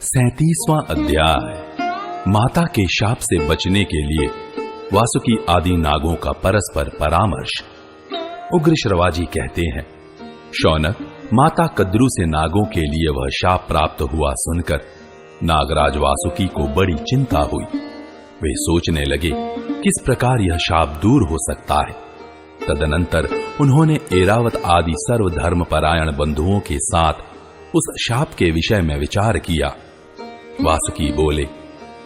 37वां अध्याय। माता के शाप से बचने के लिए वासुकी आदि नागों का परस्पर परामर्श। उग्र श्रवाजी कहते हैं, शौनक, माता कद्रु से नागों के लिए वह शाप प्राप्त हुआ सुनकर नागराज वासुकी को बड़ी चिंता हुई। वे सोचने लगे किस प्रकार यह शाप दूर हो सकता है। तदनंतर उन्होंने एरावत आदि सर्वधर्म परायण बंधुओं के साथ उस शाप के विषय में विचार किया। वासुकी बोले,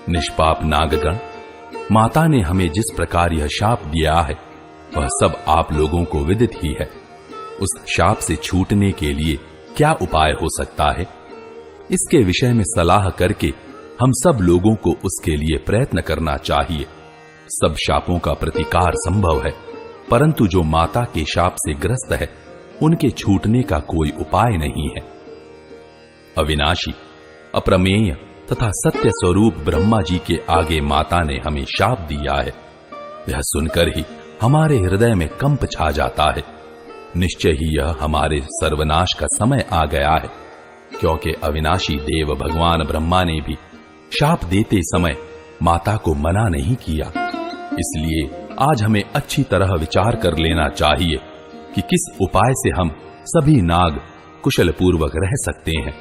निष्पाप नागगण, माता ने हमें जिस प्रकार यह शाप दिया है वह सब आप लोगों को विदित ही है। उस शाप से छूटने के लिए क्या उपाय हो सकता है, इसके विषय में सलाह करके हम सब लोगों को उसके लिए प्रयत्न करना चाहिए। सब शापों का प्रतिकार संभव है, परंतु जो माता के शाप से ग्रस्त है उनके छूटने का कोई उपाय नहीं है। अविनाशी, अप्रमेय तथा सत्य स्वरूप ब्रह्मा जी के आगे माता ने हमें शाप दिया है। यह सुनकर ही हमारे हृदय में कंप छा जाता है। निश्चय ही यह हमारे सर्वनाश का समय आ गया है, क्योंकि अविनाशी देव भगवान ब्रह्मा ने भी शाप देते समय माता को मना नहीं किया। इसलिए आज हमें अच्छी तरह विचार कर लेना चाहिए कि किस उपाय से हम सभी नाग कुशल पूर्वक रह सकते हैं।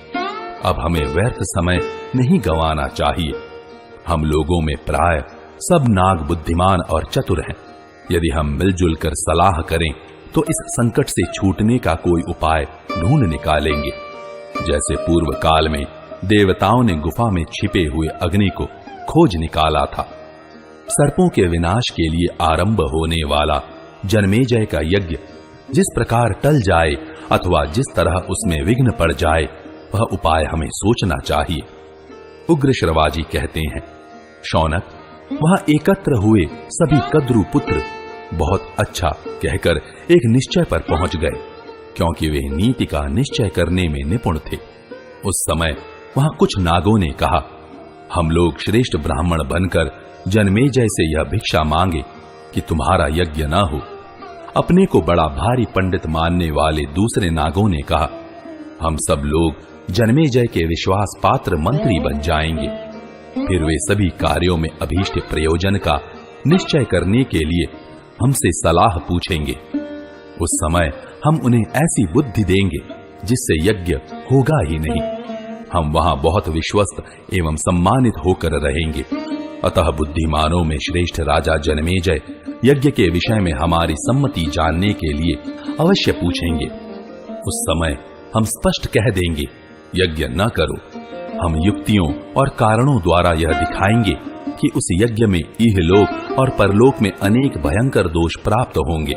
अब हमें व्यर्थ समय नहीं गंवाना चाहिए। हम लोगों में प्राय सब नाग बुद्धिमान और चतुर हैं। यदि हम मिलजुल कर सलाह करें तो इस संकट से छूटने का कोई उपाय ढूंढ निकालेंगे। जैसे पूर्व काल में देवताओं ने गुफा में छिपे हुए अग्नि को खोज निकाला था। सर्पों के विनाश के लिए आरंभ होने वाला जन्मेजय का यज्ञ जिस प्रकार टल जाए अथवा जिस तरह उसमें विघ्न पड़ जाए, वह उपाय हमें सोचना चाहिए। उग्र श्रवाजी कहते हैं, शौनक, वहां एकत्र हुए सभी कद्रु पुत्र बहुत अच्छा कहकर एक निश्चय पर पहुंच गए, क्योंकि वे नीति का निश्चय करने में निपुण थे। उस समय वहां कुछ नागों ने कहा, हम लोग श्रेष्ठ ब्राह्मण बनकर जन्मेजय से यह भिक्षा मांगे कि तुम्हारा यज्ञ न हो। अपने को बड़ा भारी पंडित मानने वाले दूसरे नागों ने कहा, हम सब लोग जन्मेजय के विश्वास पात्र मंत्री बन जाएंगे। फिर वे सभी कार्यों में अभीष्ट प्रयोजन का निश्चय करने के लिए हमसे सलाह पूछेंगे। उस समय हम उन्हें ऐसी बुद्धि देंगे जिससे यज्ञ होगा ही नहीं। हम वहां बहुत विश्वस्त एवं सम्मानित होकर रहेंगे। अतः बुद्धिमानों में श्रेष्ठ राजा जन्मेजय यज्ञ के विषय में हमारी सम्मति जानने के लिए अवश्य पूछेंगे। उस समय हम स्पष्ट कह देंगे, यज्ञ न करो। हम युक्तियों और कारणों द्वारा यह दिखाएंगे कि उस यज्ञ में इहलोक और परलोक में अनेक भयंकर दोष प्राप्त होंगे।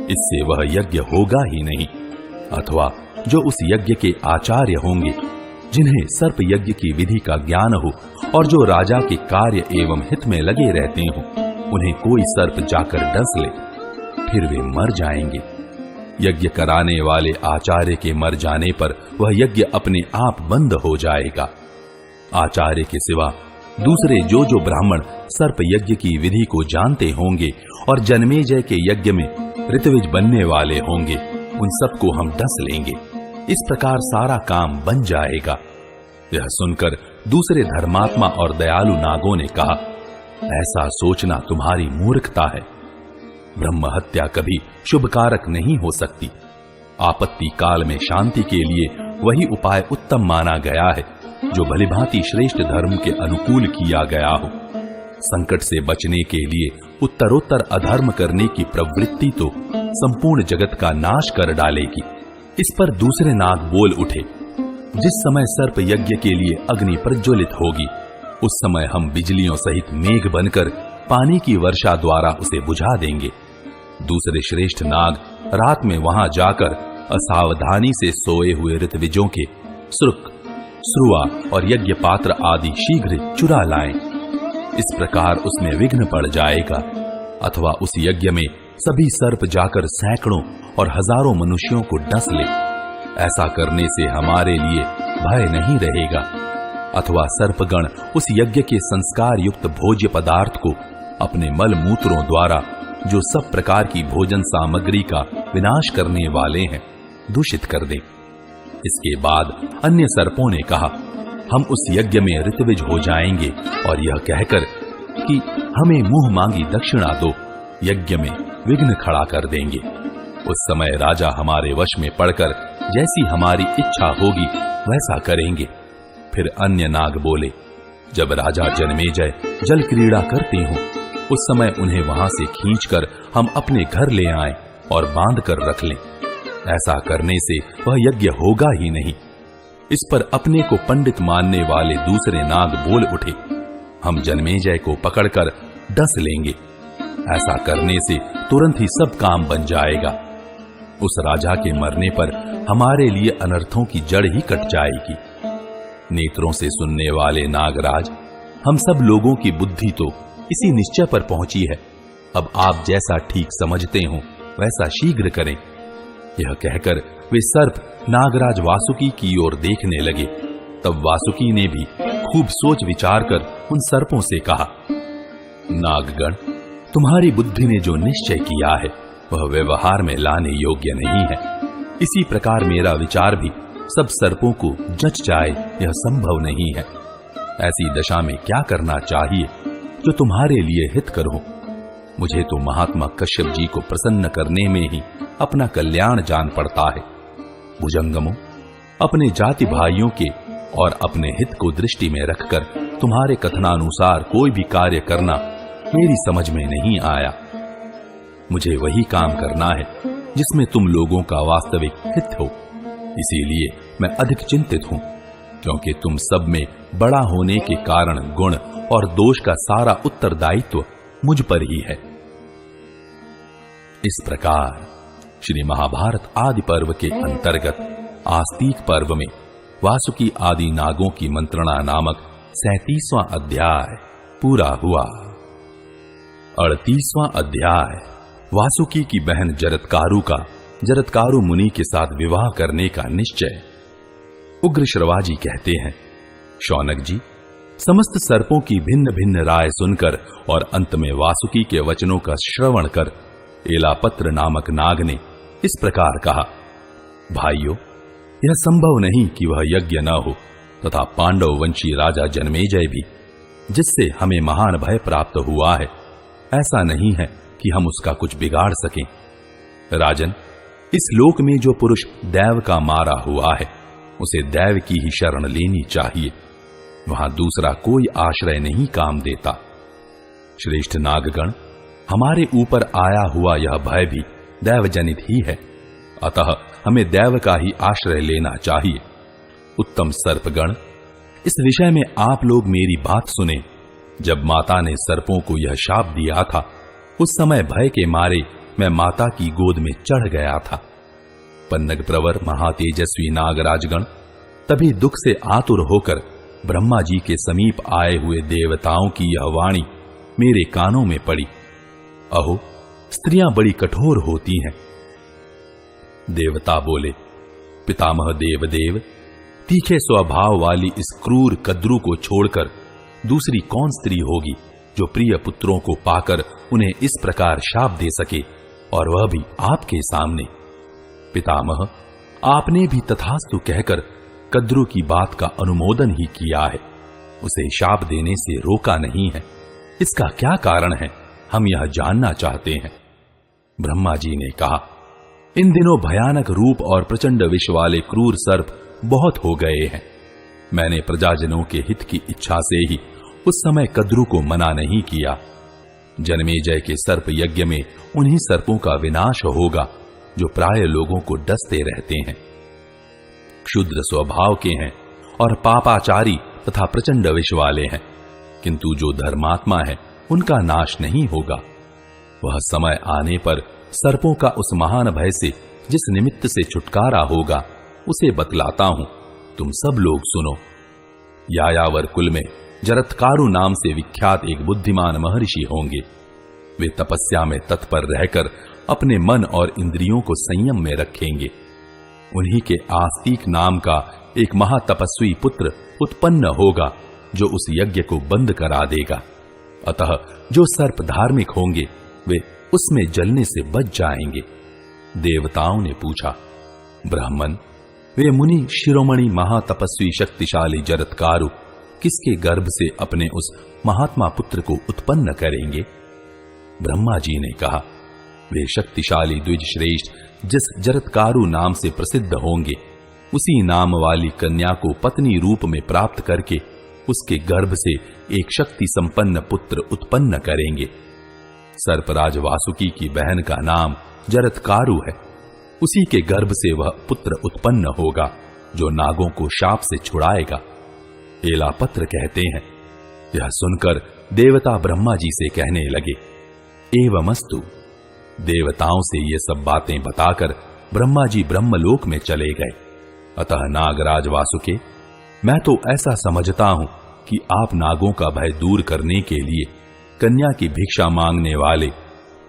इससे वह यज्ञ होगा ही नहीं। अथवा जो उस यज्ञ के आचार्य होंगे, जिन्हें सर्प यज्ञ की विधि का ज्ञान हो और जो राजा के कार्य एवं हित में लगे रहते हो, उन्हें कोई सर्प जाकर डस ले, फिर वे मर जाएंगे। यज्ञ कराने वाले आचार्य के मर जाने पर वह यज्ञ अपने आप बंद हो जाएगा। आचार्य के सिवा दूसरे जो ब्राह्मण सर्प यज्ञ की विधि को जानते होंगे और जन्मेजय के यज्ञ में ऋत्विज बनने वाले होंगे, उन सबको हम डस लेंगे। इस प्रकार सारा काम बन जाएगा। यह सुनकर दूसरे धर्मात्मा और दयालु नागों ने कहा, ऐसा सोचना तुम्हारी मूर्खता है। ब्रह्म हत्या कभी शुभ कारक नहीं हो सकती। आपत्ति काल में शांति के लिए वही उपाय उत्तम माना गया है जो भलीभांति श्रेष्ठ धर्म के अनुकूल किया गया हो। संकट से बचने के लिए उत्तरोत्तर अधर्म करने की प्रवृत्ति तो संपूर्ण जगत का नाश कर डालेगी। इस पर दूसरे नाग बोल उठे, जिस समय सर्प यज्ञ के लिए अग्नि प्रज्वलित होगी, उस समय हम बिजलियों सहित मेघ बनकर पानी की वर्षा द्वारा उसे बुझा देंगे। दूसरे श्रेष्ठ नाग रात में वहां जाकर असावधानी से सोए हुए ऋत्विजों के श्रुक, श्रुआ और यज्ञ पात्र आदि शीघ्र चुरा लाएं। इस प्रकार उसमें विघ्न पड़ जाएगा। अथवा उस यज्ञ में सभी सर्प जाकर सैकड़ों और हजारों मनुष्यों को डस ले। ऐसा करने से हमारे लिए भय नहीं रहेगा। अथवा सर्पगण उस यज्ञ के संस्कार युक्त भोज्य पदार्थ को अपने मल मूत्रों द्वारा, जो सब प्रकार की भोजन सामग्री का विनाश करने वाले हैं, दूषित कर दे। इसके बाद अन्य सर्पों ने कहा, हम उस यज्ञ में ऋत्विज हो जाएंगे और यह कहकर कि हमें मुंह मांगी दक्षिणा दो, यज्ञ में विघ्न खड़ा कर देंगे। उस समय राजा हमारे वश में पड़कर जैसी हमारी इच्छा होगी वैसा करेंगे। फिर अन्य नाग बोले, जब राजा जन्मेजय जल क्रीड़ा करते हों उस समय उन्हें वहां से खींचकर हम अपने घर ले आएं और बांध कर रख लें। ऐसा करने से वह यज्ञ होगा ही नहीं। इस पर अपने को पंडित मानने वाले दूसरे नाग बोल उठे, हम जन्मेजय को पकड़कर डस लेंगे। ऐसा करने से तुरंत ही सब काम बन जाएगा। उस राजा के मरने पर हमारे लिए अनर्थों की जड़ ही कट जाएगी। नेत्रों से सुनने वाले नागराज, हम सब लोगों की बुद्धि तो इसी निश्चय पर पहुंची है। अब आप जैसा ठीक समझते हो वैसा शीघ्र करें। यह कहकर वे सर्प नागराज वासुकी की ओर देखने लगे। तब वासुकी ने भी खूब सोच विचार कर उन सर्पों से कहा, नागगण, तुम्हारी बुद्धि ने जो निश्चय किया है वह व्यवहार में लाने योग्य नहीं है। इसी प्रकार मेरा विचार भी सब सर्पों को जच जाए यह संभव नहीं है। ऐसी दशा में क्या करना चाहिए जो तुम्हारे लिए हितकर हो। मुझे तो महात्मा कश्यप जी को प्रसन्न करने में ही अपना कल्याण जान पड़ता है। भुजंगमों, अपने जाति भाइयों के और अपने हित को दृष्टि में रखकर तुम्हारे कथनानुसार कोई भी कार्य करना मेरी समझ में नहीं आया। मुझे वही काम करना है जिसमें तुम लोगों का वास्तविक हित हो। इसीलिए मैं अधिक चिंतित हूं, क्योंकि तुम सब में बड़ा होने के कारण गुण और दोष का सारा उत्तरदायित्व मुझ पर ही है। इस प्रकार श्री महाभारत आदि पर्व के अंतर्गत आस्तीक पर्व में वासुकी आदि नागों की मंत्रणा नामक 37वां अध्याय पूरा हुआ। 38वां अध्याय वासुकी की बहन जरत्कारु का जरत्कारु मुनि के साथ विवाह करने का निश्चय। उग्र श्रवाजी कहते हैं, शौनक जी, समस्त सर्पों की भिन्न भिन्न राय सुनकर और अंत में वासुकी के वचनों का श्रवण कर एलापत्र नामक नाग ने इस प्रकार कहा, भाइयों, यह संभव नहीं कि वह यज्ञ न हो तथा पांडव वंशी राजा जन्मेजय भी, जिससे हमें महान भय प्राप्त हुआ है, ऐसा नहीं है कि हम उसका कुछ बिगाड़ सकें। राजन, इस लोक में जो पुरुष दैव का मारा हुआ है उसे दैव की ही शरण लेनी चाहिए। वहां दूसरा कोई आश्रय नहीं काम देता। श्रेष्ठ नागगण, हमारे ऊपर आया हुआ यह भय भी दैवजनित ही है, अतः हमें दैव का ही आश्रय लेना चाहिए। उत्तम सर्पगण, इस विषय में आप लोग मेरी बात सुने। जब माता ने सर्पों को यह शाप दिया था उस समय भय के मारे मैं माता की गोद में चढ़ गया था। पन्नग प्रवर महातेजस्वी नागराजगण तभी दुख से आतुर होकर ब्रह्मा जी के समीप आए हुए देवताओं की यह वाणी मेरे कानों में पड़ी, अहो, स्त्रियां बड़ी कठोर होती हैं। देवता बोले, पितामह देवदेव, तीखे स्वभाव वाली इस क्रूर कद्रू को छोड़कर दूसरी कौन स्त्री होगी जो प्रिय पुत्रों को पाकर उन्हें इस प्रकार शाप दे सके, और वह भी आपके सामने। पितामह, आपने भी तथास्तु कहकर कद्रू की बात का अनुमोदन ही किया है, उसे शाप देने से रोका नहीं है। इसका क्या कारण है, हम यह जानना चाहते हैं। ब्रह्मा जी ने कहा, इन दिनों भयानक रूप और प्रचंड विष वाले क्रूर सर्प बहुत हो गए हैं। मैंने प्रजाजनों के हित की इच्छा से ही उस समय कद्रू को मना नहीं किया। जन्मेजय के सर्प यज्ञ में उन्हीं सर्पों का विनाश होगा जो प्राय लोगों को डसते रहते हैं, क्षुद्र स्वभाव के हैं और पापाचारी तथा प्रचंड विष वाले हैं, किंतु जो धर्मात्मा है उनका नाश नहीं होगा। वह समय आने पर सर्पों का उस महान भय से जिस निमित्त से छुटकारा होगा उसे बतलाता हूं, तुम सब लोग सुनो। यायावर कुल में जरत्कारु नाम से विख्यात एक बुद्धिमान महर्षि होंगे। वे तपस्या में तत्पर रहकर अपने मन और इंद्रियों को संयम में रखेंगे। उन्हीं के आस्तीक नाम का एक महातपस्वी पुत्र उत्पन्न होगा जो उस यज्ञ को बंद करा देगा। अतः जो सर्प धार्मिक होंगे वे उसमें जलने से बच जाएंगे। देवताओं ने पूछा, ब्राह्मण, वे मुनि शिरोमणि महातपस्वी शक्तिशाली जरत्कारु किसके गर्भ से अपने उस महात्मा पुत्र को उत्पन्न करेंगे? ब्रह्मा जी ने कहा, वे शक्तिशाली द्विज श्रेष्ठ जिस जरत्कारु नाम से प्रसिद्ध होंगे, उसी नाम वाली कन्या को पत्नी रूप में प्राप्त करके उसके गर्भ से एक शक्ति संपन्न पुत्र उत्पन्न करेंगे। सर्पराज वासुकी की बहन का नाम जरत्कारु है। उसी के गर्भ से वह पुत्र उत्पन्न होगा जो नागों को शाप से छुड़ाएगा। एलापत्र कहते हैं, यह सुनकर देवता ब्रह्मा जी से कहने लगे, एवमस्तु। देवताओं से ये सब बातें बताकर ब्रह्मा जी ब्रह्मलोक में चले गए। अतः नागराज वासुके, मैं तो ऐसा समझता हूं कि आप नागों का भय दूर करने के लिए कन्या की भिक्षा मांगने वाले,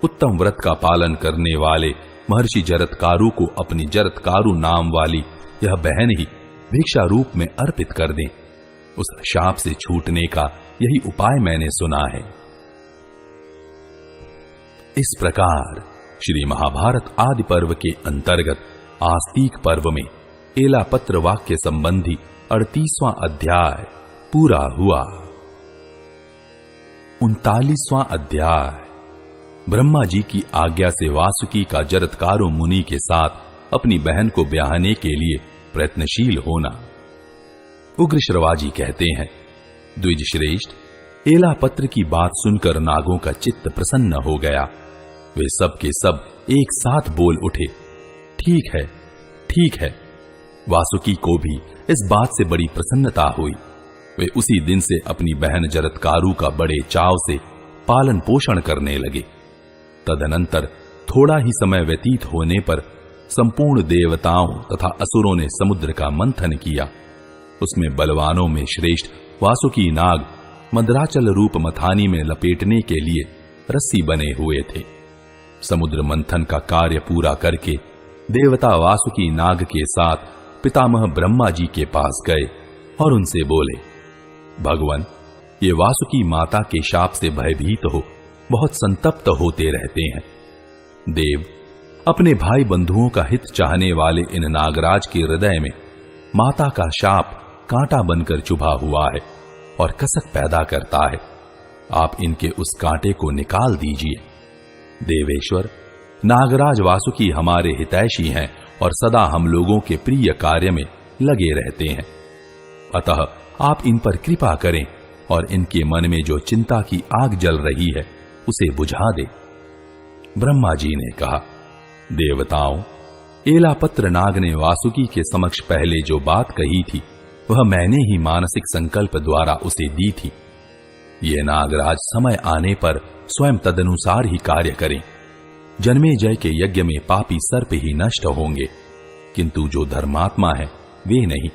उत्तम व्रत का पालन करने वाले महर्षि जरत्कारु को अपनी जरत्कारु नाम वाली यह बहन ही भिक्षा रूप में अर्पित कर दें। उस शाप से छूटने का यही उपाय मैंने सुना है। इस प्रकार श्री महाभारत आदि पर्व के अंतर्गत आस्तिक पर्व में एलापत्र वाक्य संबंधी 38वां अध्याय पूरा हुआ। 39वां अध्याय ब्रह्मा जी की आज्ञा से वासुकी का जरत्कारु मुनि के साथ अपनी बहन को ब्याहने के लिए प्रयत्नशील होना। उग्रश्रवाजी कहते हैं, द्विज श्रेष्ठ, एलापत्र की बात सुनकर नागों का चित्त प्रसन्न हो गया। वे सब के सब एक साथ बोल उठे, ठीक है, ठीक है। वासुकी को भी इस बात से बड़ी प्रसन्नता हुई। वे उसी दिन से अपनी बहन जरत्कारु का बड़े चाव से पालन पोषण करने लगे। तदनंतर थोड़ा ही समय व्यतीत होने पर संपूर्ण देवताओं तथा असुरों ने समुद्र का मंथन किया। उसमें बलवानों में श्रेष्ठ वासुकी नाग मद्राचल रूप मथानी में लपेटने के लिए रस्सी बने हुए थे। समुद्र मंथन का कार्य पूरा करके देवता वासुकी नाग के साथ पितामह ब्रह्मा जी के पास गए और उनसे बोले, भगवान, ये वासुकी माता के शाप से भयभीत हो बहुत संतप्त होते रहते हैं। देव, अपने भाई बंधुओं का हित चाहने वाले इन नागराज के हृदय में माता का शाप कांटा बनकर चुभा हुआ है और कसक पैदा करता है। आप इनके उस कांटे को निकाल दीजिए। देवेश्वर, नागराज वासुकी हमारे हितैषी हैं और सदा हम लोगों के प्रिय कार्य में लगे रहते हैं। अतः आप इन पर कृपा करें और इनके मन में जो चिंता की आग जल रही है उसे बुझा दे। ब्रह्मा जी ने कहा, देवताओं, एलापत्र नाग ने वासुकी के समक्ष पहले जो बात कही थी वह मैंने ही मानसिक संकल्प द्वारा उसे दी थी। ये नागराज समय आने पर स्वयं तदनुसार ही कार्य करें। जन्मेजय के यज्ञ में पापी सर्प ही नष्ट होंगे, किंतु जो धर्मात्मा है वे नहीं।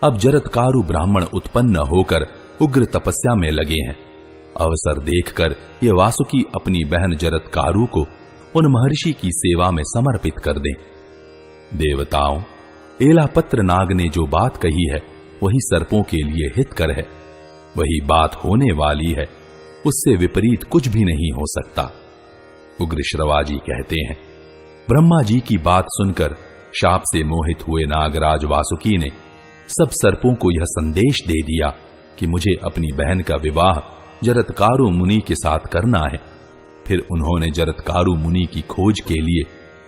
अब जरत्कारु ब्राह्मण उत्पन्न होकर उग्र तपस्या में लगे हैं। अवसर देखकर ये वासुकी अपनी बहन जरत्कारु को उन महर्षि की सेवा में समर्पित कर दें। देवताओं, एलापत्र नाग ने जो बात कही है वही सर्पों के लिए हितकर है। वही बात होने वाली है, उससे विपरीत कुछ भी नहीं हो सकता। उग्रश्रवाजी कहते हैं, ब्रह्मा जी की बात सुनकर शाप से मोहित हुए नागराज वासुकी ने सब सर्पों को यह संदेश दे दिया कि मुझे अपनी बहन का विवाह जरत्कारु मुनि के साथ करना है। फिर उन्होंने जरत्कारु मुनि की खोज के लिए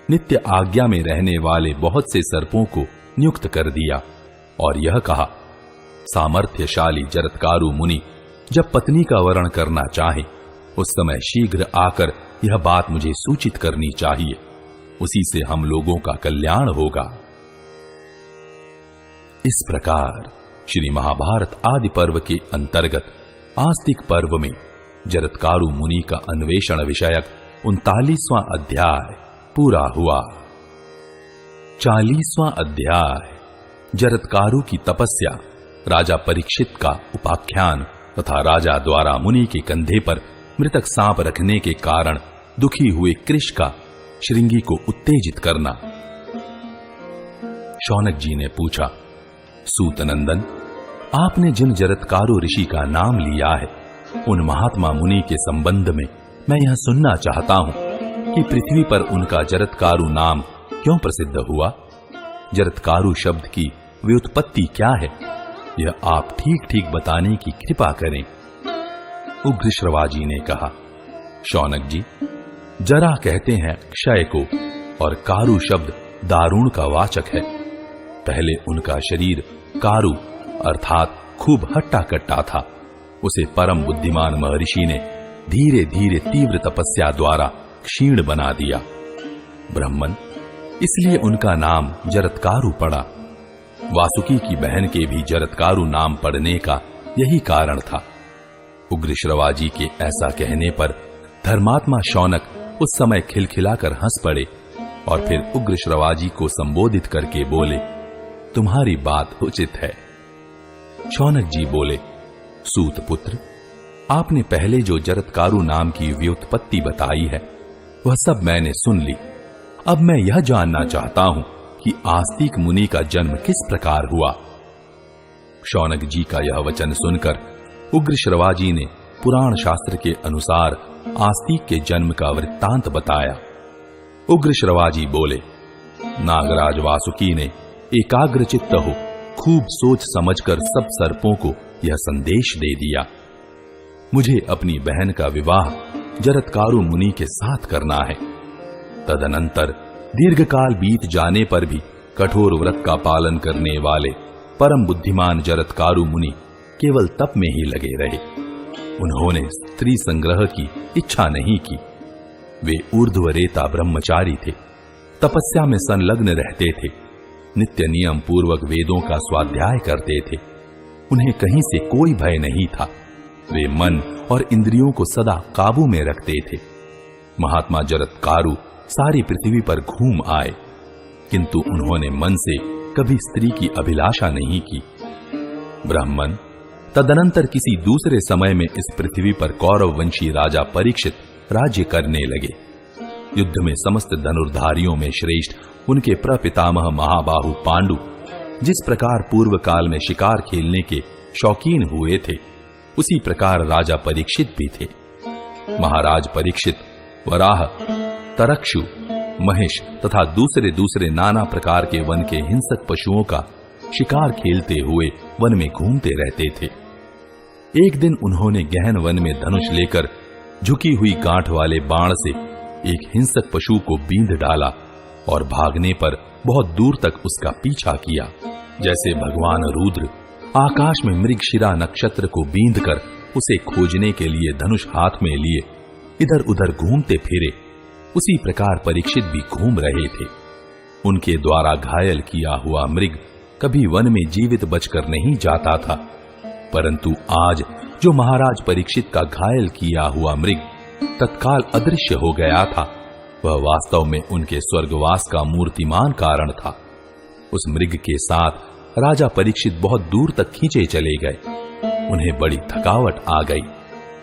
नित्य आज्ञा में रहने वाले बहुत से सर्पों को नियुक्त कर दिया और यह कहा, सामर्थ्यशाली जरत्कारु मुनि जब पत्नी का वरण करना चाहे उस समय शीघ्र आकर यह बात मुझे सूचित करनी चाहिए। उसी से हम लोगों का कल्याण होगा। इस प्रकार श्री महाभारत आदि पर्व के अंतर्गत आस्तिक पर्व में जरत्कारु मुनि का अन्वेषण विषयक 39वां अध्याय पूरा हुआ। 40वां अध्याय जरत्कारु की तपस्या, राजा परीक्षित का उपाख्यान तथा राजा द्वारा मुनि के कंधे पर मृतक सांप रखने के कारण दुखी हुए कृष का श्रृंगी को उत्तेजित करना। शौनक जी ने पूछा, सूतनंदन, आपने जिन जरत्कारु ऋषि का नाम लिया है उन महात्मा मुनि के संबंध में मैं यह सुनना चाहता हूं कि पृथ्वी पर उनका जरत्कारु नाम क्यों प्रसिद्ध हुआ। जरत्कारु शब्द की व्युत्पत्ति क्या है, यह आप ठीक ठीक बताने की कृपा करें। उग्रश्रवाजी ने कहा, शौनक जी, जरा कहते हैं क्षय को और कारु शब्द दारुण का वाचक है। पहले उनका शरीर कारु अर्थात खूब हट्टा कट्टा था। उसे परम बुद्धिमान महर्षि ने धीरे धीरे तीव्र तपस्या द्वारा क्षीण बना दिया। ब्रह्मन, इसलिए उनका नाम जरत्कारु पड़ा। वासुकी की बहन के भी जरत्कारु नाम पड़ने का यही कारण था। उग्रश्रवाजी के ऐसा कहने पर धर्मात्मा शौनक उस समय खिलखिलाकर हंस पड़े और फिर उग्रश्रवाजी को संबोधित करके बोले, तुम्हारी बात उचित है। शौनक जी बोले, सूत पुत्र, आपने पहले जो जरत्कारु नाम की व्युत्पत्ति बताई है वह सब मैंने सुन ली। अब मैं यह जानना चाहता हूं कि आस्तिक मुनि का जन्म किस प्रकार हुआ। शौनक जी का यह वचन सुनकर उग्रश्रवाजी ने पुराण शास्त्र के अनुसार आस्तिक के जन्म का वृत्तांत बताया। उग्रश्रवाजी बोले, नागराज वासुकी ने एकाग्र चित्त हो खूब सोच समझकर सब सर्पों को यह संदेश दे दिया, मुझे अपनी बहन का विवाह जरत्कारु मुनि के साथ करना है। तदनंतर दीर्घकाल बीत जाने पर भी कठोर व्रत का पालन करने वाले परम बुद्धिमान जरत्कारु मुनि केवल तप में ही लगे रहे। उन्होंने स्त्री संग्रह की इच्छा नहीं की। वे ऊर्ध्वरेता ब्रह्मचारी थे, तपस्या में संलग्न रहते थे, नित्य नियम पूर्वक वेदों का स्वाध्याय करते थे। उन्हें कहीं से कोई भय नहीं था। वे मन और इंद्रियों को सदा काबू में रखते थे। महात्मा जरत्कारु सारी पृथ्वी पर घूम आए, किंतु उन्होंने मन से कभी स्त्री की अभिलाषा नहीं की। ब्राह्मण, तदनंतर किसी दूसरे समय में इस पृथ्वी पर कौरव वंशी राजा परीक्षित राज्य करने लगे। युद्ध में समस्त धनुर्धारियों में श्रेष्ठ उनके प्रपितामह महाबाहु पांडु जिस प्रकार पूर्व काल में शिकार खेलने के शौकीन हुए थे, उसी प्रकार राजा परीक्षित भी थे। महाराज परीक्षित वराह, तरक्षु, महिष तथा दूसरे दूसरे नाना प्रकार के वन के हिंसक पशुओं का शिकार खेलते हुए वन में घूमते रहते थे। एक दिन उन्होंने गहन वन में धनुष लेकर झुकी हुई गांठ वाले बाण से एक हिंसक पशु को बींध डाला और भागने पर बहुत दूर तक उसका पीछा किया। जैसे भगवान रुद्र आकाश में मृगशिरा नक्षत्र को बींधकर उसे खोजने के लिए धनुष हाथ में लिए इधर उधर घूमते फिरे, उसी प्रकार परीक्षित भी घूम रहे थे। उनके द्वारा घायल किया हुआ मृग कभी वन में जीवित बचकर नहीं जाता था, परंतु आज जो महाराज परीक्षित का घायल किया हुआ मृग तत्काल अदृश्य हो गया था, वह वास्तव में उनके स्वर्गवास का मूर्तिमान कारण था। उस मृग के साथ राजा परीक्षित बहुत दूर तक खींचे चले गए। उन्हें बड़ी थकावट आ गई।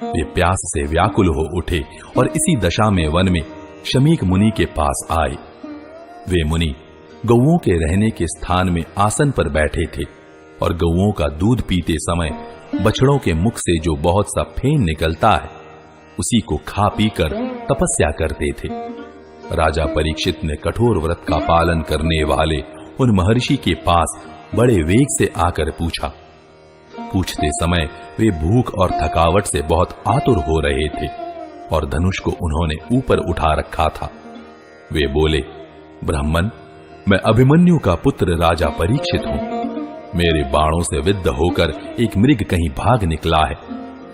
वे प्यास से व्याकुल हो उठे और इसी दशा में वन में शमीक मुनि के पास आए। वे मुनि गौओं के रहने के स्थान में आसन पर बैठे थे और गौओं का दूध पीते समय बछड़ों के मुख से जो बहुत सा फेन निकलता है, उसी को खा पीकर तपस्या करते थे। राजा परीक्षित ने कठोर व्रत का पालन करने वाले उन महर्षि के पास बड़े वेग से आकर पूछा। पूछते समय वे भूख और थकावट से बहुत आतुर हो रहे थे और धनुष को उन्होंने ऊपर उठा रखा था। वे बोले, ब्राह्मण, मैं अभिमन्यु का पुत्र राजा परीक्षित हूं। मेरे बाणों से विद्ध होकर एक मृग कहीं भाग निकला है,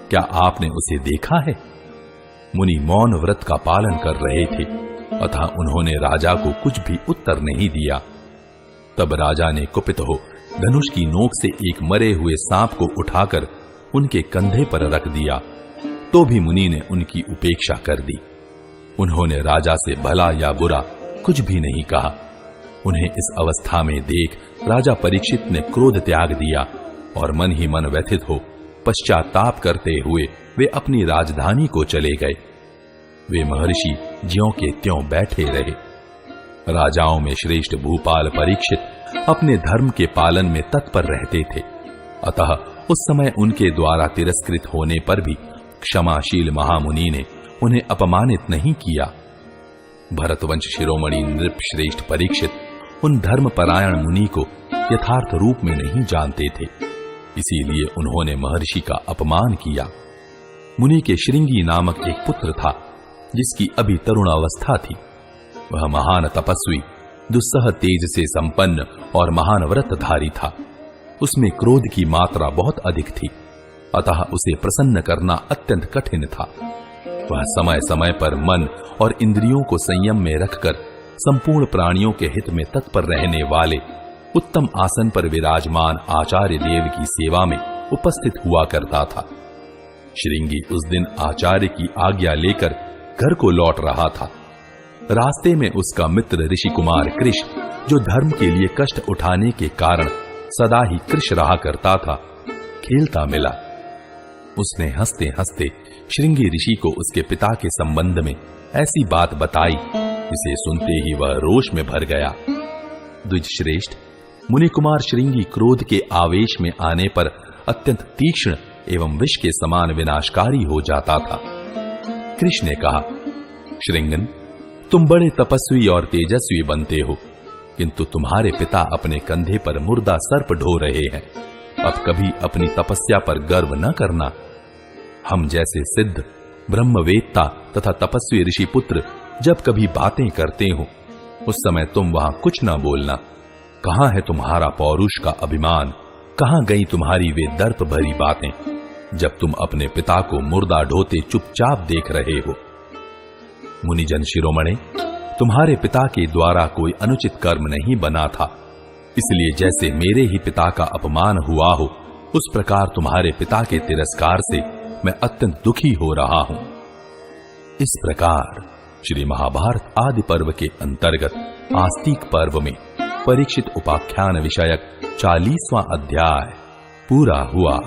क्या आपने उसे देखा है? मुनि मौन व्रत का पालन कर रहे थे, अतः उन्होंने राजा को कुछ भी उत्तर नहीं दिया। तब राजा ने कुपित हो धनुष की नोक से एक मरे हुए सांप को उठाकर उनके कंधे पर रख दिया, तो भी मुनि ने उनकी उपेक्षा कर दी। उन्होंने राजा से भला या बुरा कुछ भी नहीं कहा। उन्हें इस अवस्था में देख राजा परीक्षित ने क्रोध त्याग दिया और मन ही मन व्यथित हो पश्चाताप करते हुए वे अपनी राजधानी को चले गए। वे महर्षि ज्यों के त्यों बैठे रहे। राजाओं में श्रेष्ठ भूपाल परीक्षित अपने धर्म के पालन में तत्पर रहते थे, अतः उस समय उनके द्वारा तिरस्कृत होने पर भी क्षमाशील महामुनि ने उन्हें अपमानित नहीं किया। भरतवंश शिरोमणि नृप श्रेष्ठ परीक्षित उन धर्मपरायण मुनि को यथार्थ रूप में नहीं जानते थे, इसीलिए उन्होंने महर्षि का अपमान किया। मुनि के श्रृंगी नामक एक पुत्र था, जिसकी अभी तरुणावस्था थी। वह महान तपस्वी, दुस्सह तेज से संपन्न और महान व्रतधारी था। उसमें क्रोध की मात्रा बहुत अधिक थी, अतः उसे प्रसन्न करना अत्यंत कठिन था। वह समय समय पर मन और इंद्रियों को संयम में रखकर संपूर्ण प्राणियों के हित में तत्पर रहने वाले उत्तम आसन पर विराजमान आचार्य देव की सेवा में उपस्थित हुआ करता था। श्रृंगी उस दिन आचार्य की आज्ञा लेकर घर को लौट रहा था। रास्ते में उसका मित्र ऋषि कुमार कृष, जो धर्म के लिए कष्ट उठाने के कारण सदा ही कृष रहा करता था, खेलता मिला। उसने हंसते हंसते श्रृंगी ऋषि को उसके पिता के संबंध में ऐसी बात बताई, इसे सुनते ही वह रोष में भर गया। द्विज श्रेष्ठ, मुनि कुमार श्रृंगी क्रोध के आवेश में आने पर अत्यंत तीक्ष्ण एवं विष के समान विनाशकारी हो जाता था। कृष्ण ने कहा, श्रृंगन, तुम बड़े तपस्वी और तेजस्वी बनते हो, किंतु तुम्हारे पिता अपने कंधे पर मुर्दा सर्प ढो रहे हैं। अब कभी अपनी तपस्या पर गर्व न करना। हम जैसे सिद्ध, ब्रह्मवेत्ता तथा तपस्वी ऋषि पुत्र जब कभी बातें करते हो, उस समय तुम वहां कुछ न बोलना। कहां है तुम्हारा पौरुष का अभिमान? कहां गई तुम्हारी वे दर्प भरी बातें, जब तुम अपने पिता को मुर्दा ढोते चुपचाप देख रहे हो? मुनिजन शिरोमणे, तुम्हारे पिता के द्वारा कोई अनुचित कर्म नहीं बना था, इसलिए जैसे मेरे ही पिता का अपमान हुआ हो, उस प्रकार तुम्हारे पिता के तिरस्कार से मैं अत्यंत दुखी हो रहा हूं। इस प्रकार श्री महाभारत आदि पर्व के अंतर्गत आस्तिक पर्व में परीक्षित उपाख्यान विषयक 40वां अध्याय पूरा हुआ।